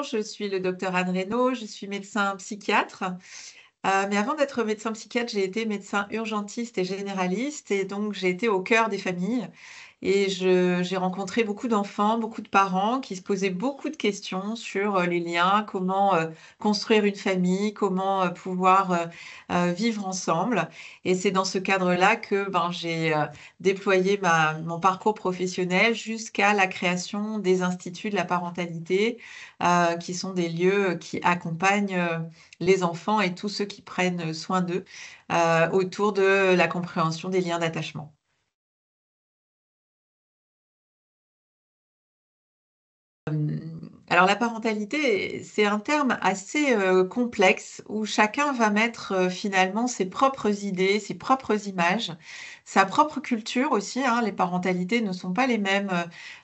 Je suis le docteur Anne Reynaud, je suis médecin psychiatre. Mais avant d'être médecin psychiatre, j'ai été médecin urgentiste et généraliste, et donc j'ai été au cœur des familles. Et j'ai rencontré beaucoup d'enfants, beaucoup de parents qui se posaient beaucoup de questions sur les liens, comment construire une famille, comment pouvoir vivre ensemble. Et c'est dans ce cadre-là que j'ai déployé mon parcours professionnel jusqu'à la création des instituts de la parentalité, qui sont des lieux qui accompagnent les enfants et tous ceux qui prennent soin d'eux autour de la compréhension des liens d'attachement. Alors la parentalité, c'est un terme assez complexe où chacun va mettre finalement ses propres idées, ses propres images, sa propre culture aussi, hein. Les parentalités ne sont pas les mêmes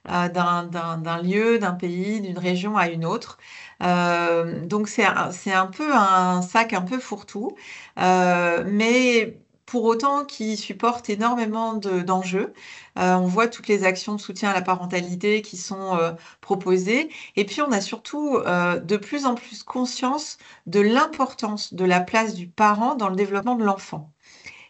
d'un lieu, d'un pays, d'une région à une autre. Donc c'est un peu un sac un peu fourre-tout, mais pour autant qui supporte énormément d'enjeux. On voit toutes les actions de soutien à la parentalité qui sont proposées. Et puis, on a surtout de plus en plus conscience de l'importance de la place du parent dans le développement de l'enfant.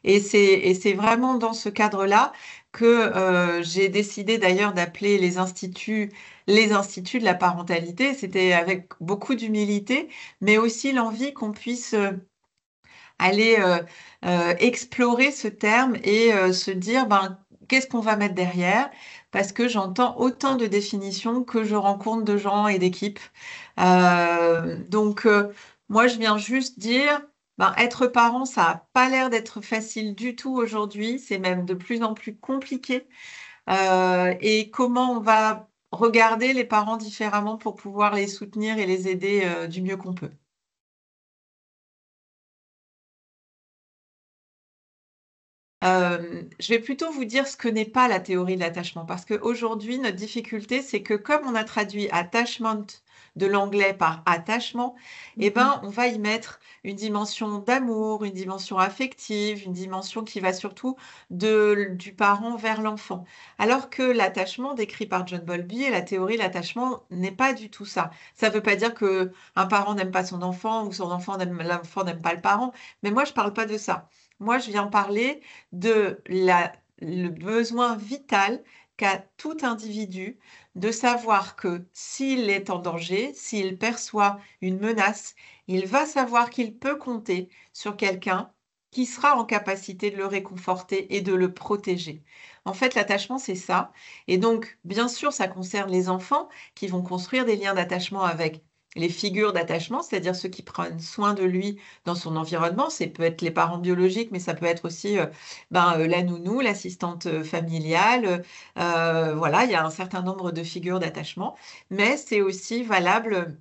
Et c'est vraiment dans ce cadre-là que j'ai décidé d'ailleurs d'appeler les instituts de la parentalité. C'était avec beaucoup d'humilité, mais aussi l'envie qu'on puisse aller explorer ce terme et se dire qu'est-ce qu'on va mettre derrière, parce que j'entends autant de définitions que je rencontre de gens et d'équipes. Donc, moi, je viens juste dire, être parent, ça n'a pas l'air d'être facile du tout aujourd'hui, c'est même de plus en plus compliqué. Et comment on va regarder les parents différemment pour pouvoir les soutenir et les aider du mieux qu'on peut. Je vais plutôt vous dire ce que n'est pas la théorie de l'attachement, parce qu'aujourd'hui, notre difficulté, c'est que comme on a traduit attachment de l'anglais par attachement, on va y mettre une dimension d'amour, une dimension affective, une dimension qui va surtout du parent vers l'enfant. Alors que l'attachement décrit par John Bowlby et la théorie de l'attachement n'est pas du tout ça. Ça ne veut pas dire que un parent n'aime pas son enfant ou l'enfant n'aime pas le parent, mais moi, je ne parle pas de ça. Moi, je viens parler le besoin vital qu'a tout individu de savoir que s'il est en danger, s'il perçoit une menace, il va savoir qu'il peut compter sur quelqu'un qui sera en capacité de le réconforter et de le protéger. En fait, l'attachement, c'est ça. Et donc, bien sûr, ça concerne les enfants qui vont construire des liens d'attachement avec les figures d'attachement, c'est-à-dire ceux qui prennent soin de lui dans son environnement. Ça peut être les parents biologiques, mais ça peut être aussi la nounou, l'assistante familiale. Voilà, il y a un certain nombre de figures d'attachement, mais c'est aussi valable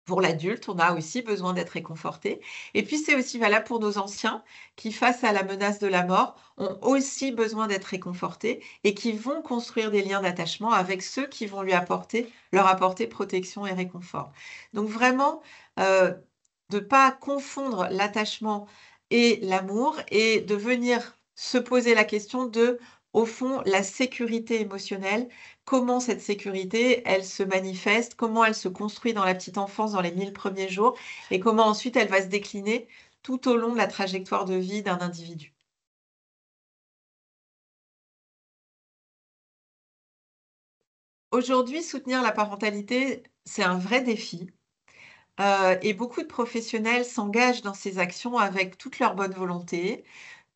pour l'adulte. On a aussi besoin d'être réconforté. Et puis, c'est aussi valable pour nos anciens qui, face à la menace de la mort, ont aussi besoin d'être réconfortés et qui vont construire des liens d'attachement avec ceux qui vont leur apporter protection et réconfort. Donc, vraiment, euh, de ne pas confondre l'attachement et l'amour et de venir se poser la question de, au fond, la sécurité émotionnelle. Comment cette sécurité, elle se manifeste, comment elle se construit dans la petite enfance, dans les 1000 premiers jours, et comment ensuite elle va se décliner tout au long de la trajectoire de vie d'un individu. Aujourd'hui, soutenir la parentalité, c'est un vrai défi. Et beaucoup de professionnels s'engagent dans ces actions avec toute leur bonne volonté,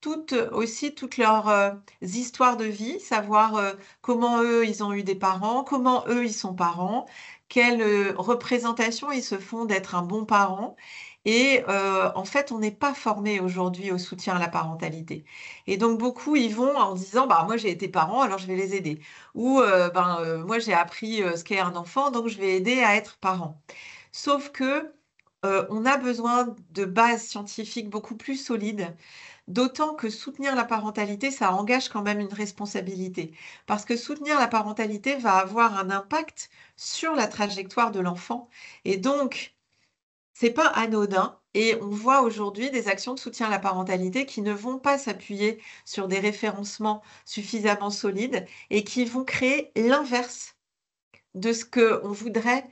toutes leurs histoires de vie, savoir comment eux, ils ont eu des parents, comment eux, ils sont parents, quelle représentation ils se font d'être un bon parent. Et en fait, on n'est pas formé aujourd'hui au soutien à la parentalité. Et donc, beaucoup, ils vont en disant, moi, j'ai été parent, alors je vais les aider. Ou, moi, j'ai appris ce qu'est un enfant, donc je vais aider à être parent. Sauf que on a besoin de bases scientifiques beaucoup plus solides. D'autant que soutenir la parentalité, ça engage quand même une responsabilité. Parce que soutenir la parentalité va avoir un impact sur la trajectoire de l'enfant. Et donc, c'est pas anodin. Et on voit aujourd'hui des actions de soutien à la parentalité qui ne vont pas s'appuyer sur des référencements suffisamment solides et qui vont créer l'inverse de ce qu'on voudrait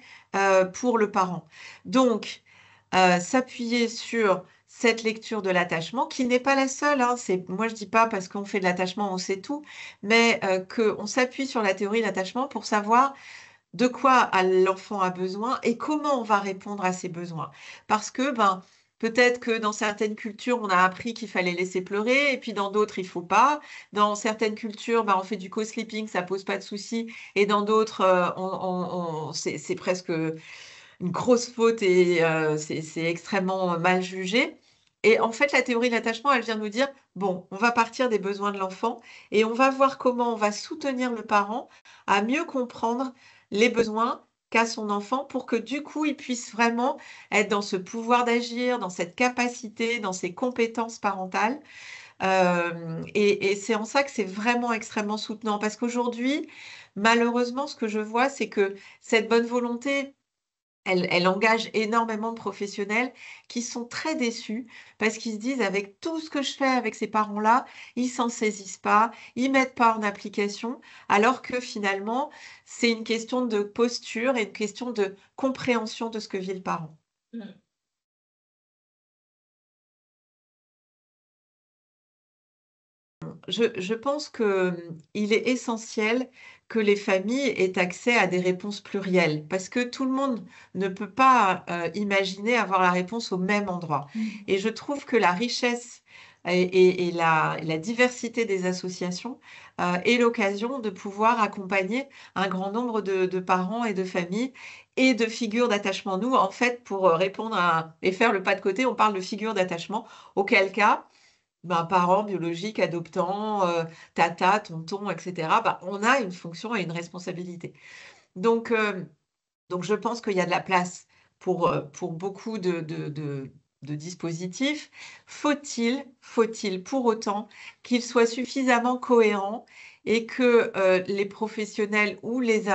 pour le parent. Donc, s'appuyer sur cette lecture de l'attachement, qui n'est pas la seule, hein, moi je dis pas parce qu'on fait de l'attachement, on sait tout, mais qu'on s'appuie sur la théorie de l'attachement pour savoir de quoi l'enfant a besoin et comment on va répondre à ses besoins. Parce que, ben, peut-être que dans certaines cultures, on a appris qu'il fallait laisser pleurer et puis dans d'autres, il faut pas. Dans certaines cultures, ben, on fait du co-sleeping, ça pose pas de souci et dans d'autres, c'est presque une grosse faute et c'est extrêmement mal jugé. Et en fait, la théorie de l'attachement, elle vient nous dire, bon, on va partir des besoins de l'enfant et on va voir comment on va soutenir le parent à mieux comprendre les besoins qu'a son enfant pour que du coup, il puisse vraiment être dans ce pouvoir d'agir, dans cette capacité, dans ses compétences parentales. Et c'est en ça que c'est vraiment extrêmement soutenant parce qu'aujourd'hui, malheureusement, ce que je vois, c'est que cette bonne volonté, elle engage énormément de professionnels qui sont très déçus parce qu'ils se disent: «Avec tout ce que je fais avec ces parents-là, ils s'en saisissent pas, ils mettent pas en application». Alors que finalement, c'est une question de posture et une question de compréhension de ce que vit le parent. Mmh. Je pense que, il est essentiel que les familles aient accès à des réponses plurielles parce que tout le monde ne peut pas, imaginer avoir la réponse au même endroit Mmh. et je trouve que la richesse et la diversité des associations, est l'occasion de pouvoir accompagner un grand nombre de parents et de familles et de figures d'attachement. Nous, en fait, pour, répondre à et faire le pas de côté, on parle de figures d'attachement, auquel cas ben, parents biologiques, adoptants, tata, tonton et cetera, bah, on a une fonction et une responsabilité. Donc, donc je pense qu'il y a de la place pour beaucoup de dispositifs. Faut-il pour autant qu'ils soient suffisamment cohérents et que, les professionnels ou les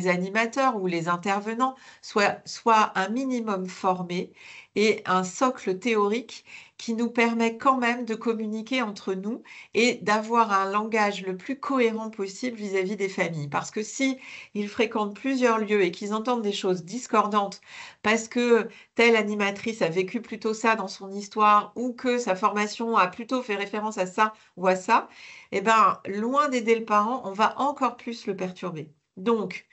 animateurs ou les intervenants soient un minimum formés et un socle théorique qui nous permet quand même de communiquer entre nous et d'avoir un langage le plus cohérent possible vis-à-vis des familles. Parce que si ils fréquentent plusieurs lieux et qu'ils entendent des choses discordantes parce que telle animatrice a vécu plutôt ça dans son histoire ou que sa formation a plutôt fait référence à ça ou à ça, eh ben, loin d'aider le parent, on va encore plus le perturber. Donc,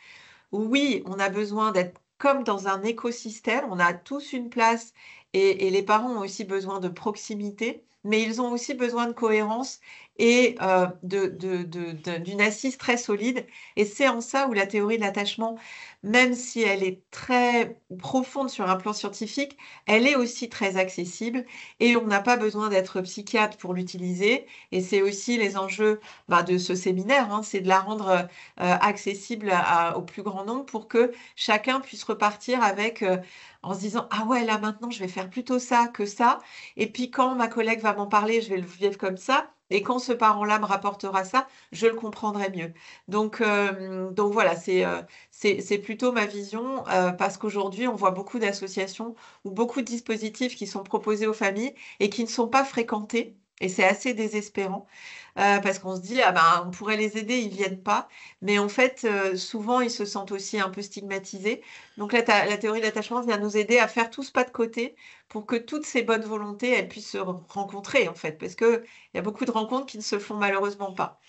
oui, on a besoin d'être comme dans un écosystème, on a tous une place et les parents ont aussi besoin de proximité, mais ils ont aussi besoin de cohérence et d'une assise très solide et c'est en ça où la théorie de l'attachement, même si elle est très profonde sur un plan scientifique, elle est aussi très accessible et on n'a pas besoin d'être psychiatre pour l'utiliser et c'est aussi les enjeux, bah, de ce séminaire, hein, c'est de la rendre, accessible au plus grand nombre pour que chacun puisse repartir avec, en se disant: «Ah ouais, là maintenant je vais faire plutôt ça que ça et puis quand ma collègue va m'en parler, je vais le vivre comme ça et quand ce parent-là me rapportera ça, je le comprendrai mieux». Donc voilà, c'est plutôt ma vision, parce qu'aujourd'hui on voit beaucoup d'associations ou beaucoup de dispositifs qui sont proposés aux familles et qui ne sont pas fréquentés et c'est assez désespérant. Parce qu'on se dit: «Ah ben, on pourrait les aider, ils viennent pas». Mais en fait, souvent, ils se sentent aussi un peu stigmatisés. Donc la théorie de l'attachement vient nous aider à faire tous pas de côté pour que toutes ces bonnes volontés, elles puissent se rencontrer, en fait. Parce qu'il y a beaucoup de rencontres qui ne se font malheureusement pas.